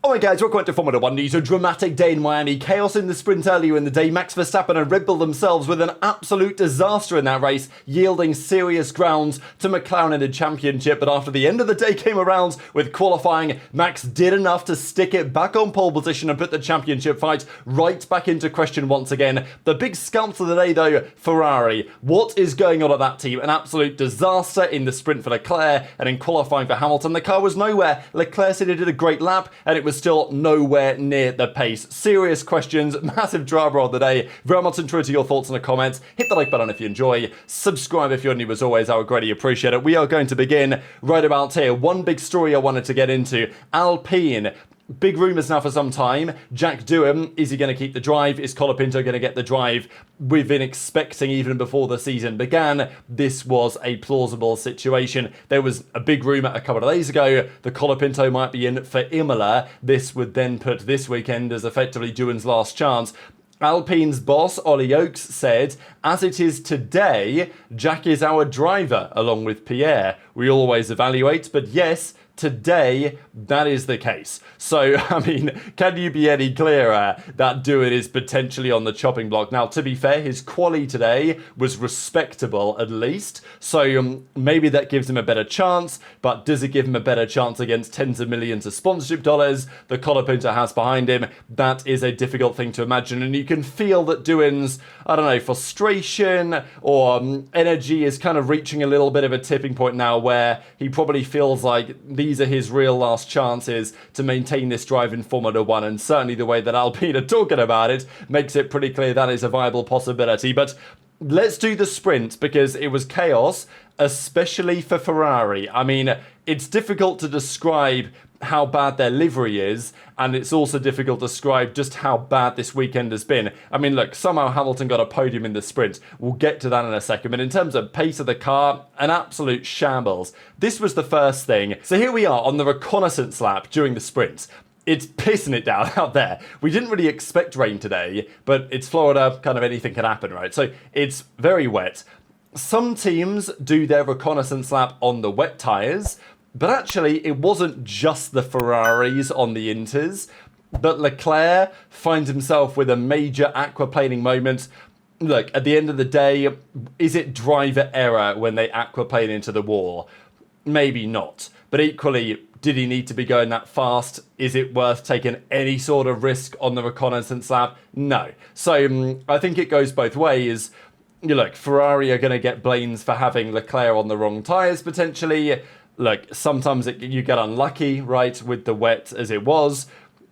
Alright guys, welcome back to Formula 1 news. A dramatic day in Miami. Chaos in the sprint earlier in the day. Max Verstappen and Red Bull themselves with an absolute disaster in that race, yielding serious grounds to McLaren in the championship. But after the end of the day came around with qualifying, Max did enough to stick it back on pole position and put the championship fight right back into question once again. The big scalp of the day though, Ferrari. What is going on at that team? An absolute disaster in the sprint for Leclerc, and in qualifying for Hamilton, the car was nowhere. Leclerc said he did a great lap and it was still nowhere near the pace. Serious questions, massive drama of the day. Very much interested to your thoughts in the comments. Hit the like button if you enjoy. Subscribe if you're new as always. I would greatly appreciate it. We are going to begin right about here. One big story I wanted to get into. Alpine. Big rumours now for some time. Jack Doohan, is he going to keep the drive? Is Colapinto going to get the drive? We've been expecting even before the season began, this was a plausible situation. There was a big rumour a couple of days ago that Colapinto might be in for Imola. This would then put this weekend as effectively Doohan's last chance. Alpine's boss, Ollie Oakes, said, as it is today, Jack is our driver, along with Pierre. We always evaluate, but yes, today, that is the case. So, I mean, can you be any clearer that Doohan is potentially on the chopping block? Now, to be fair, his quali today was respectable, at least. So, maybe that gives him a better chance, but does it give him a better chance against tens of millions of sponsorship dollars that Colapinto has behind him? That is a difficult thing to imagine, and you can feel that Doohan's, I don't know, frustration or energy is kind of reaching a little bit of a tipping point now where he probably feels like these are his real last chances to maintain this drive in Formula 1, and certainly the way that Alpine are talking about it makes it pretty clear that is a viable possibility. But let's do the sprint, because it was chaos, especially for Ferrari. I mean, it's difficult to describe how bad their livery is, and it's also difficult to describe just how bad this weekend has been. I mean, look, somehow Hamilton got a podium in the sprint. We'll get to that in a second, but in terms of pace of the car, an absolute shambles. This was the first thing. So here we are on the reconnaissance lap during the sprint. It's pissing it down out there. We didn't really expect rain today, but it's Florida, kind of anything can happen, right? So it's very wet. Some teams do their reconnaissance lap on the wet tyres, but actually, it wasn't just the Ferraris on the Inters, but Leclerc finds himself with a major aquaplaning moment. Look, at the end of the day, is it driver error when they aquaplane into the wall? Maybe not. But equally, did he need to be going that fast? Is it worth taking any sort of risk on the reconnaissance lap? No. So I think it goes both ways. Look, Ferrari are going to get blames for having Leclerc on the wrong tyres potentially. Look, sometimes you get unlucky, right, with the wet as it was,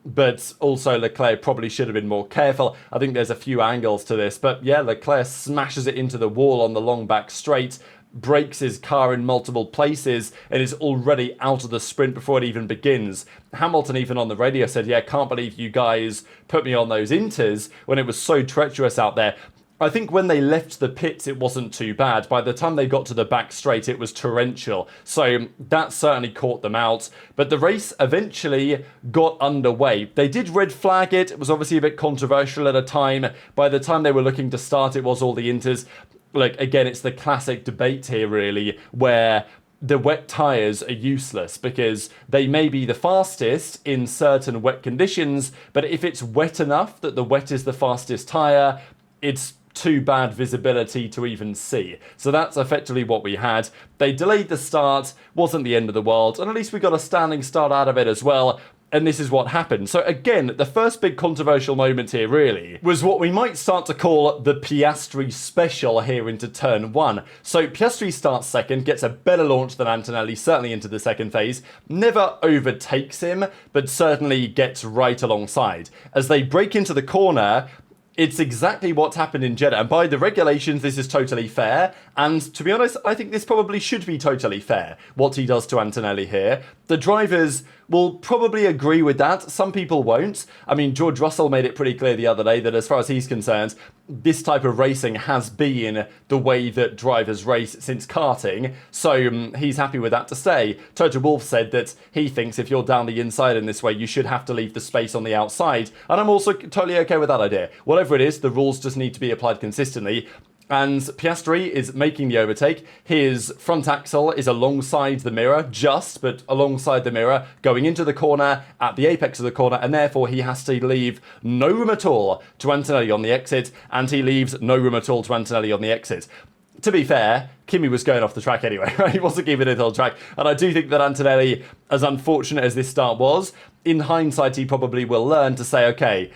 but also Leclerc probably should have been more careful. I think there's a few angles to this, but yeah, Leclerc smashes it into the wall on the long back straight, breaks his car in multiple places, and is already out of the sprint before it even begins. Hamilton even on the radio said, yeah, can't believe you guys put me on those Inters when it was so treacherous out there. I think when they left the pits, it wasn't too bad. By the time they got to the back straight, it was torrential. So that certainly caught them out. But the race eventually got underway. They did red flag it. It was obviously a bit controversial at a time. By the time they were looking to start, it was all the Inters. Like, again, it's the classic debate here, really, where the wet tyres are useless because they may be the fastest in certain wet conditions, but if it's wet enough that the wet is the fastest tyre, it's too bad visibility to even see. So that's effectively what we had. They delayed the start, wasn't the end of the world, and at least we got a standing start out of it as well. And this is what happened. So again, the first big controversial moment here really was what we might start to call the Piastri special here into turn one. So Piastri starts second, gets a better launch than Antonelli, certainly into the second phase, never overtakes him, but certainly gets right alongside. As they break into the corner, it's exactly what's happened in Jeddah, and by the regulations, this is totally fair, and to be honest, I think this probably should be totally fair, what he does to Antonelli here. The drivers will probably agree with that. Some people won't. I mean, George Russell made it pretty clear the other day that as far as he's concerned, this type of racing has been the way that drivers race since karting, so he's happy with that to stay. Toto Wolff said that he thinks if you're down the inside in this way, you should have to leave the space on the outside, and I'm also totally okay with that idea. Whatever it is, the rules just need to be applied consistently. And Piastri is making the overtake. His front axle is alongside the mirror, but alongside the mirror, going into the corner at the apex of the corner, and therefore he has to leave no room at all to Antonelli on the exit, and he leaves no room at all to Antonelli on the exit. To be fair, Kimi was going off the track anyway, right? He wasn't keeping it on track. And I do think that Antonelli, as unfortunate as this start was, in hindsight, he probably will learn to say, okay,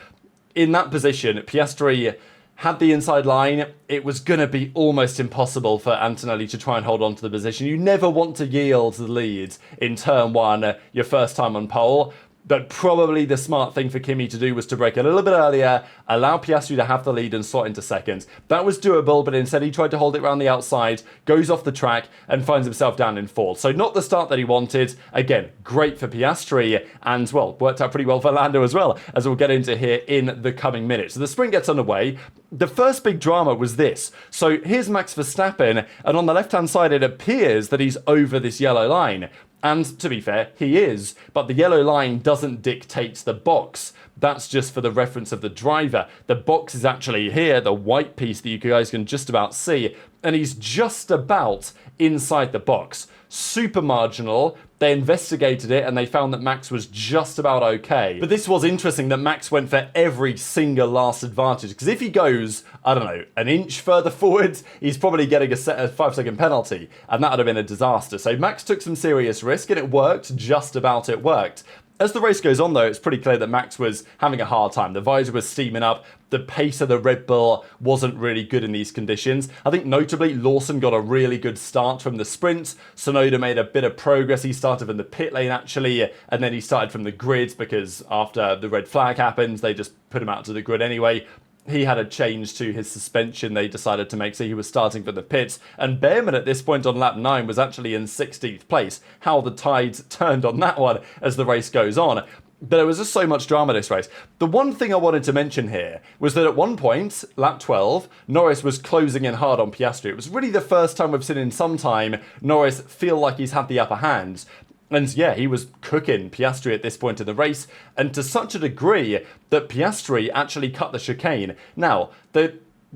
in that position, Piastri had the inside line. It was going to be almost impossible for Antonelli to try and hold on to the position. You never want to yield the lead in turn one, your first time on pole. But probably the smart thing for Kimi to do was to brake a little bit earlier, allow Piastri to have the lead and slot into second. That was doable, but instead he tried to hold it around the outside, goes off the track, and finds himself down in fourth. So not the start that he wanted. Again, great for Piastri, and, well, worked out pretty well for Lando as well, as we'll get into here in the coming minutes. So the sprint gets underway. The first big drama was this. So here's Max Verstappen, and on the left-hand side it appears that he's over this yellow line. And to be fair, he is, but the yellow line doesn't dictate the box. That's just for the reference of the driver. The box is actually here, the white piece that you guys can just about see, and he's just about inside the box. Super marginal. They investigated it and they found that Max was just about okay. But this was interesting that Max went for every single last advantage, because if he goes, I don't know, an inch further forwards, he's probably getting a 5-second penalty, and that would have been a disaster. So Max took some serious risk, and it worked, just about it worked. As the race goes on, though, it's pretty clear that Max was having a hard time. The visor was steaming up. The pace of the Red Bull wasn't really good in these conditions. I think notably, Lawson got a really good start from the sprint. Tsunoda made a bit of progress. He started from the pit lane, actually, and then he started from the grid, because after the red flag happened, they just put him out to the grid anyway. He had a change to his suspension they decided to make, so he was starting from the pits. And Behrman at this point on lap 9 was actually in 16th place. How the tides turned on that one as the race goes on. But there was just so much drama this race. The one thing I wanted to mention here was that at one point, lap 12, Norris was closing in hard on Piastri. It was really the first time we've seen in some time Norris feel like he's had the upper hand. And yeah, he was cooking Piastri at this point in the race, and to such a degree that Piastri actually cut the chicane. Now,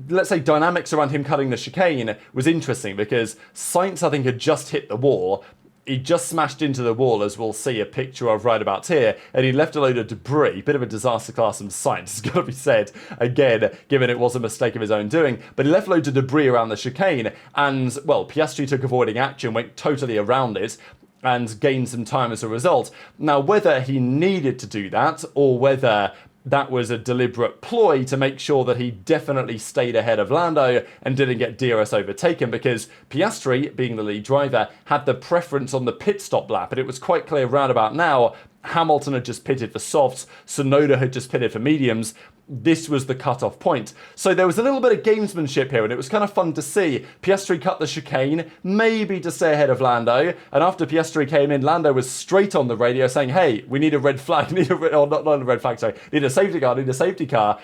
let's say dynamics around him cutting the chicane was interesting, because Sainz, I think, had just hit the wall. He just smashed into the wall, as we'll see a picture of right about here, and he left a load of debris. Bit of a disaster class from Sainz, it's got to be said, again, given it was a mistake of his own doing. But he left loads of debris around the chicane, and, well, Piastri took avoiding action, went totally around it, and gained some time as a result. Now, whether he needed to do that, or whether that was a deliberate ploy to make sure that he definitely stayed ahead of Lando and didn't get DRS overtaken, because Piastri, being the lead driver, had the preference on the pit stop lap, and it was quite clear round about now Hamilton had just pitted for softs, Tsunoda had just pitted for mediums. This was the cut-off point. So there was a little bit of gamesmanship here, and it was kind of fun to see. Piastri cut the chicane, maybe to stay ahead of Lando, and after Piastri came in, Lando was straight on the radio saying, hey, we need a red flag, need a red flag, sorry, need a safety car,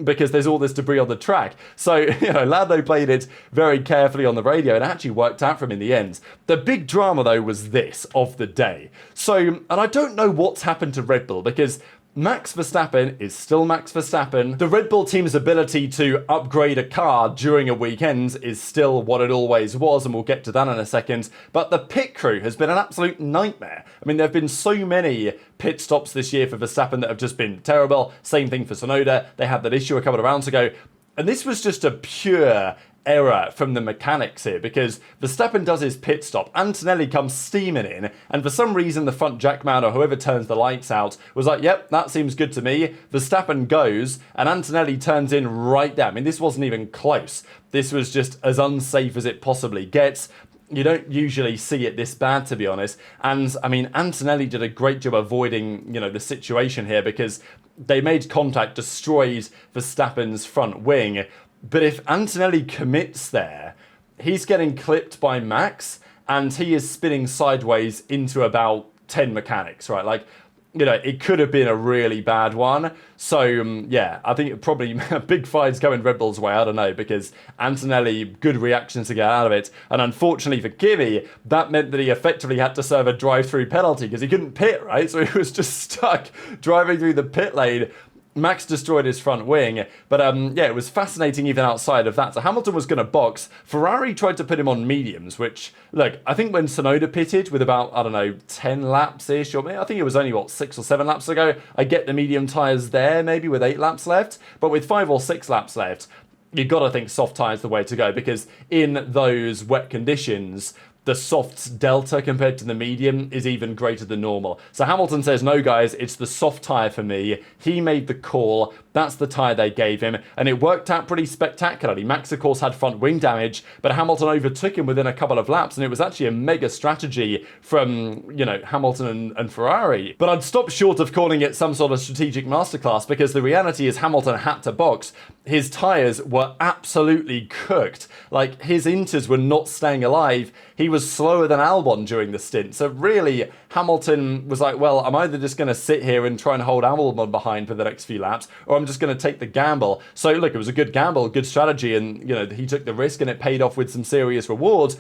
because there's all this debris on the track. So, Lando played it very carefully on the radio, and it actually worked out for him in the end. The big drama, though, was this of the day. So, and I don't know what's happened to Red Bull, because Max Verstappen is still Max Verstappen. The Red Bull team's ability to upgrade a car during a weekend is still what it always was, and we'll get to that in a second. But the pit crew has been an absolute nightmare. I mean, there have been so many pit stops this year for Verstappen that have just been terrible. Same thing for Tsunoda. They had that issue a couple of rounds ago. And this was just a pure error from the mechanics here, because Verstappen does his pit stop, Antonelli comes steaming in, and for some reason the front jackman or whoever turns the lights out was like, yep, that seems good to me. Verstappen goes, and Antonelli turns in right there. I mean, this wasn't even close. This was just as unsafe as it possibly gets. You don't usually see it this bad, to be honest. And, I mean, Antonelli did a great job avoiding, the situation here, because they made contact, destroyed Verstappen's front wing. But if Antonelli commits there, he's getting clipped by Max, and he is spinning sideways into about 10 mechanics, right? Like, it could have been a really bad one. So, yeah, I think probably a big fine's going Red Bull's way. I don't know, because Antonelli, good reactions to get out of it. And unfortunately for Kimi, that meant that he effectively had to serve a drive-through penalty, because he couldn't pit, right? So he was just stuck driving through the pit lane. Max destroyed his front wing, but yeah, it was fascinating even outside of that. So Hamilton was going to box. Ferrari tried to put him on mediums, which, look, I think when Tsunoda pitted with about, I don't know, 10 laps-ish, or maybe, I think it was only, 6 or 7 laps ago, I get the medium tyres there, maybe with 8 laps left, but with 5 or 6 laps left, you've got to think soft tyres the way to go, because in those wet conditions, the soft's delta compared to the medium is even greater than normal. So Hamilton says, no guys, it's the soft tyre for me. He made the call. That's the tyre they gave him. And it worked out pretty spectacularly. Max, of course, had front wing damage, but Hamilton overtook him within a couple of laps. And it was actually a mega strategy from, Hamilton and Ferrari. But I'd stop short of calling it some sort of strategic masterclass, because the reality is Hamilton had to box. His tyres were absolutely cooked. Like, his inters were not staying alive. He was slower than Albon during the stint. So really, Hamilton was like, well, I'm either just going to sit here and try and hold Albon behind for the next few laps, or I'm just going to take the gamble. So look, it was a good gamble, good strategy, and he took the risk and it paid off with some serious rewards.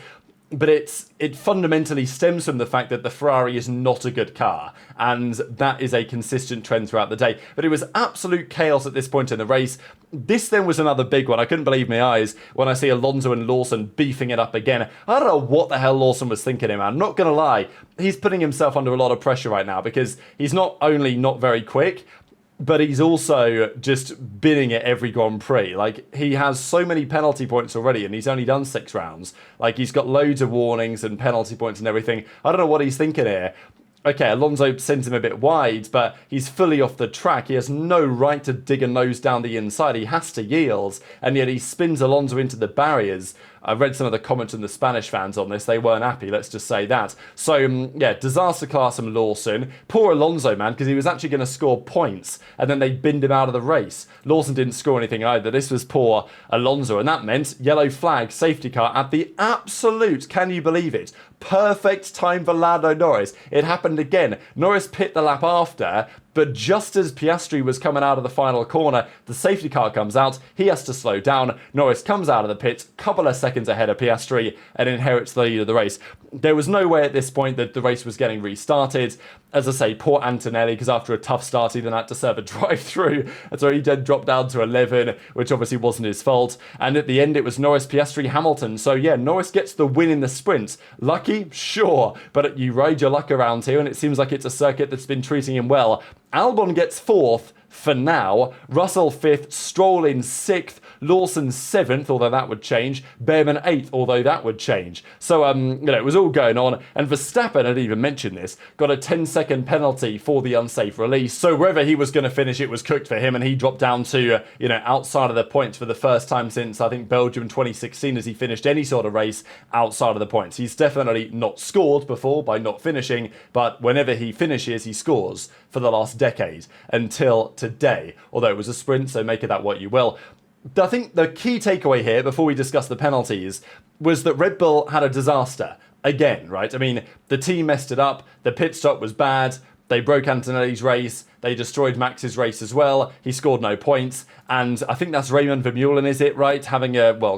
But it fundamentally stems from the fact that the Ferrari is not a good car, and that is a consistent trend throughout the day. But it was absolute chaos at this point in the race. This then was another big one. I couldn't believe my eyes when I see Alonso and Lawson beefing it up again. I don't know what the hell Lawson was thinking here, man. I'm not going to lie. He's putting himself under a lot of pressure right now, because he's not only not very quick, but he's also just binning it every Grand Prix. Like, he has so many penalty points already, and he's only done 6 rounds. Like, he's got loads of warnings and penalty points and everything. I don't know what he's thinking here. Okay, Alonso sends him a bit wide, but he's fully off the track. He has no right to dig a nose down the inside. He has to yield, and yet he spins Alonso into the barriers. I read some of the comments from the Spanish fans on this. They weren't happy, let's just say that. So, yeah, disaster class from Lawson. Poor Alonso, man, because he was actually going to score points, and then they binned him out of the race. Lawson didn't score anything either. This was poor Alonso, and that meant yellow flag, safety car at the absolute, can you believe it, perfect time for Lando Norris. It happened again. Norris pit the lap after, but just as Piastri was coming out of the final corner, the safety car comes out. He has to slow down. Norris comes out of the pit, couple of seconds ahead of Piastri, and inherits the lead of the race. There was no way at this point that the race was getting restarted. As I say, poor Antonelli, because after a tough start, he then had to serve a drive-through. And so he then dropped down to 11, which obviously wasn't his fault. And at the end, it was Norris, Piastri, Hamilton. So yeah, Norris gets the win in the sprint. Lucky? Sure. But you ride your luck around here, and it seems like it's a circuit that's been treating him well. Albon gets 4th for now. Russell 5th. Stroll in 6th. Lawson 7th, although that would change. Behrman 8th, although that would change. So, it was all going on. And Verstappen, I didn't even mention this, got a 10-second penalty for the unsafe release. So wherever he was going to finish, it was cooked for him, and he dropped down to, outside of the points for the first time since, I think, Belgium 2016, as he finished any sort of race outside of the points. He's definitely not scored before by not finishing, but whenever he finishes, he scores for the last decade until today. Although it was a sprint, so make of that what you will. I think the key takeaway here, before we discuss the penalties, was that Red Bull had a disaster. Again, right? I mean, the team messed it up. The pit stop was bad. They broke Antonelli's race. They destroyed Max's race as well. He scored no points. And I think that's Raymond Vermeulen, is it, right? Having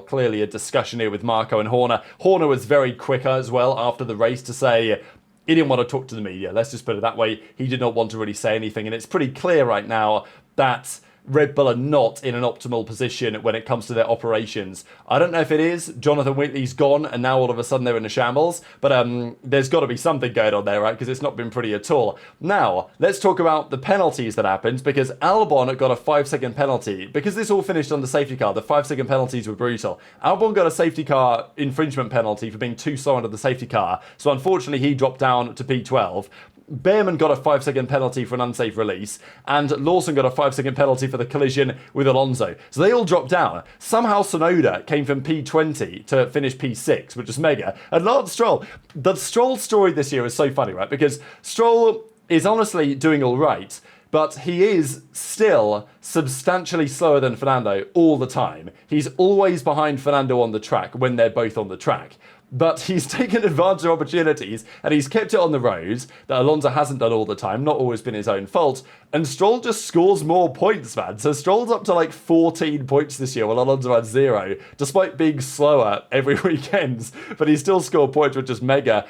clearly a discussion here with Marco and Horner. Horner was very quick as well after the race to say he didn't want to talk to the media. Let's just put it that way. He did not want to really say anything. And it's pretty clear right now that Red Bull are not in an optimal position when it comes to their operations. I don't know if it is. Jonathan Whitley's gone, and now all of a sudden they're in a shambles. But there's got to be something going on there, right? Because it's not been pretty at all. Now, let's talk about the penalties that happened, because Albon got a 5-second penalty. Because this all finished on the safety car, the 5-second penalties were brutal. Albon got a safety car infringement penalty for being too slow under the safety car. So unfortunately, he dropped down to P12. Behrman got a 5-second penalty for an unsafe release, and Lawson got a 5-second penalty for the collision with Alonso. So they all dropped down. Somehow Tsunoda came from P20 to finish P6, which is mega. And Lance Stroll, the Stroll story this year is so funny, right? Because Stroll is honestly doing all right, but he is still substantially slower than Fernando all the time. He's always behind Fernando on the track when they're both on the track. But he's taken advantage of opportunities, and he's kept it on the road that Alonso hasn't done all the time, not always been his own fault. And Stroll just scores more points, man. So Stroll's up to like 14 points this year, while Alonso had 0, despite being slower every weekend. But he still scored points, which is mega.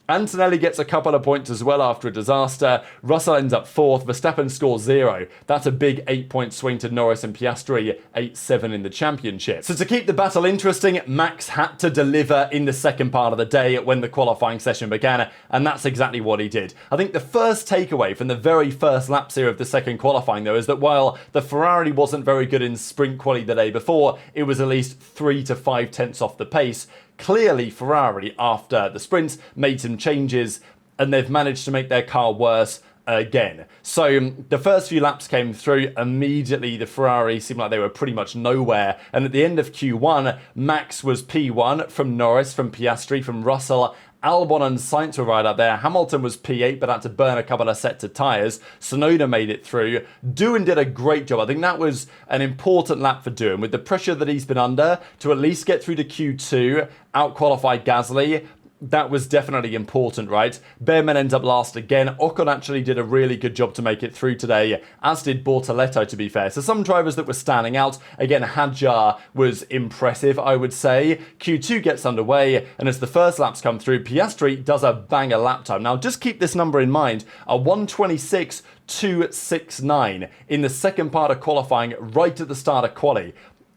Antonelli gets a couple of points as well after a disaster. Russell ends up 4th. Verstappen scores 0. That's a big 8-point swing to Norris and Piastri, 8-7 in the championship. So to keep the battle interesting, Max had to deliver in the second part of the day when the qualifying session began, and that's exactly what he did. I think the first takeaway from the very first laps here of the second qualifying, though, is that while the Ferrari wasn't very good in sprint quali the day before, it was at least 3 to 5 tenths off the pace. Clearly, Ferrari, after the sprints, made some changes, and they've managed to make their car worse again. So the first few laps came through. Immediately, the Ferrari seemed like they were pretty much nowhere. And at the end of Q1, Max was P1 from Norris, from Piastri, from Russell. Albon and Sainz were right up there. Hamilton was P8, but had to burn a couple of sets of tyres. Tsunoda made it through. Doohan did a great job. I think that was an important lap for Doohan, with the pressure that he's been under, to at least get through to Q2, out-qualify Gasly. That was definitely important, right? Behrman ends up last again. Ocon actually did a really good job to make it through today, as did Bortoleto, to be fair. So some drivers that were standing out. Again, Hadjar was impressive, I would say. Q2 gets underway, and as the first laps come through, Piastri does a banger lap time. Now, just keep this number in mind, a 1:26.269 in the second part of qualifying, right at the start of quali.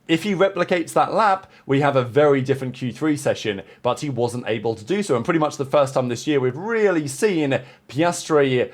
If he replicates that lap, we have a very different Q3 session, but he wasn't able to do so. And pretty much the first time this year we've really seen Piastri,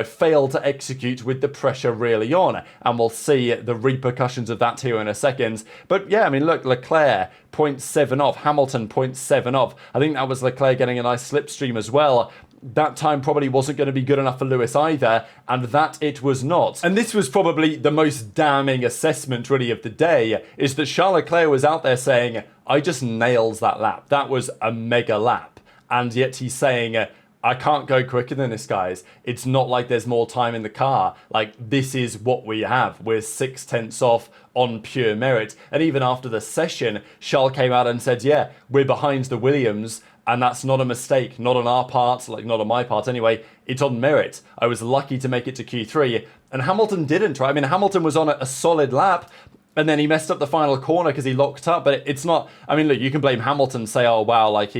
fail to execute with the pressure really on. And we'll see the repercussions of that here in a second. But yeah, I mean, look, Leclerc 0.7 off, Hamilton 0.7 off. I think that was Leclerc getting a nice slipstream as well. That time probably wasn't going to be good enough for Lewis either, and that it was not. And this was probably the most damning assessment really of the day, is that Charles Leclerc was out there saying, I just nails that lap. That was a mega lap. And yet he's saying, I can't go quicker than this, guys. It's not like there's more time in the car. Like, this is what we have. We're 6 tenths off on pure merit. And even after the session, Charles came out and said, yeah, we're behind the Williams. And that's not a mistake, not on our part, like not on my part anyway. It's on merit. I was lucky to make it to Q3, and Hamilton didn't, right? I mean, Hamilton was on a solid lap, and then he messed up the final corner because he locked up, but it's not, I mean, look, you can blame Hamilton, say, oh, wow, like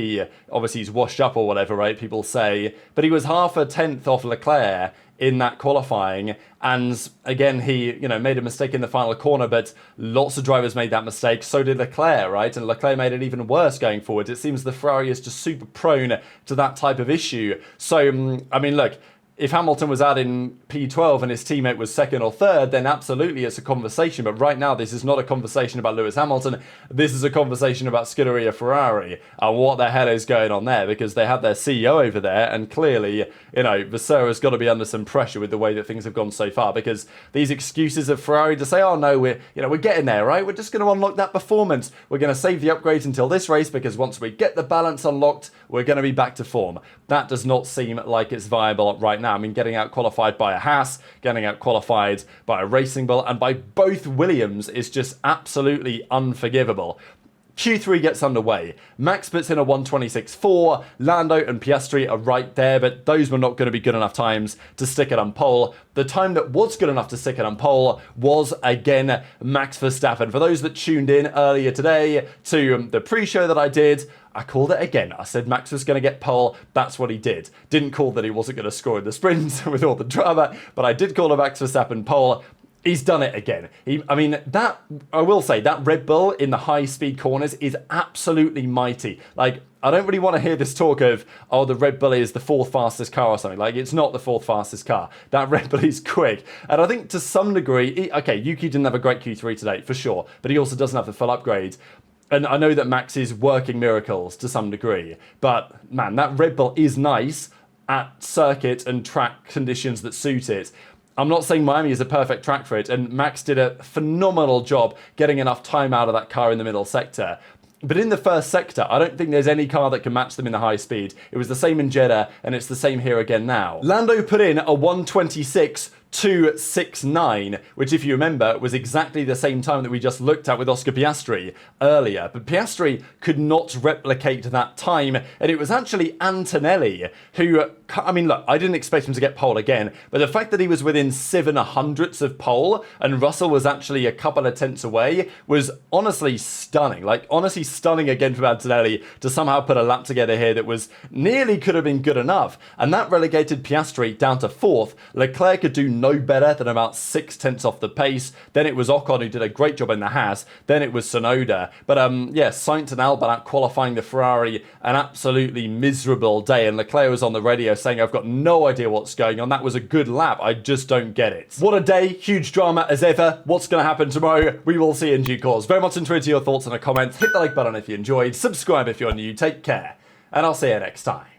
obviously he's washed up or whatever, right? People say, but he was half a tenth off Leclerc in that qualifying, and again, he, made a mistake in the final corner, but lots of drivers made that mistake, so did Leclerc, right? And Leclerc made it even worse going forward. It seems the Ferrari is just super prone to that type of issue. So, I mean, look, if Hamilton was out in P12 and his teammate was second or third, then absolutely it's a conversation. But right now, this is not a conversation about Lewis Hamilton. This is a conversation about Scuderia Ferrari and what the hell is going on there, because they have their CEO over there, and clearly, Vassera's got to be under some pressure with the way that things have gone so far, because these excuses of Ferrari to say, oh no, we're getting there, right? We're just going to unlock that performance. We're going to save the upgrades until this race, because once we get the balance unlocked, we're going to be back to form. That does not seem like it's viable right now. I mean, getting out qualified by a Haas, getting out qualified by a Racing Bull, and by both Williams is just absolutely unforgivable. Q3 gets underway. Max puts in a 1:26.4. Lando and Piastri are right there, but those were not going to be good enough times to stick it on pole. The time that was good enough to stick it on pole was, again, Max Verstappen. For those that tuned in earlier today to the pre-show that I did, I called it again. I said Max was going to get pole. That's what he did. Didn't call that he wasn't going to score in the sprint with all the drama, but I did call a Max Verstappen pole. He's done it again. I will say, that Red Bull in the high-speed corners is absolutely mighty. Like, I don't really want to hear this talk of, oh, the Red Bull is the 4th fastest car or something. Like, it's not the 4th fastest car. That Red Bull is quick. And I think to some degree, Yuki didn't have a great Q3 today, for sure, but he also doesn't have the full upgrade. And I know that Max is working miracles to some degree, but man, that Red Bull is nice at circuit and track conditions that suit it. I'm not saying Miami is a perfect track for it, and Max did a phenomenal job getting enough time out of that car in the middle sector. But in the first sector, I don't think there's any car that can match them in the high speed. It was the same in Jeddah, and it's the same here again now. Lando put in a 1:26. 2:69, which if you remember was exactly the same time that we just looked at with Oscar Piastri earlier. But Piastri could not replicate that time, and it was actually Antonelli who, I mean, look, I didn't expect him to get pole again, but the fact that he was within 7/100ths of pole and Russell was actually a couple of tenths away was honestly stunning. Like, honestly stunning again from Antonelli to somehow put a lap together here that was nearly could have been good enough. And that relegated Piastri down to 4th. Leclerc could do no better than about 6 tenths off the pace. Then it was Ocon who did a great job in the Haas. Then it was Tsunoda. But yeah, Sainz and Albon out qualifying the Ferrari, an absolutely miserable day. And Leclerc was on the radio saying, I've got no idea what's going on. That was a good lap. I just don't get it. What a day. Huge drama as ever. What's going to happen tomorrow? We will see in due course. Very much into your thoughts in the comments. Hit the like button if you enjoyed. Subscribe if you're new. Take care. And I'll see you next time.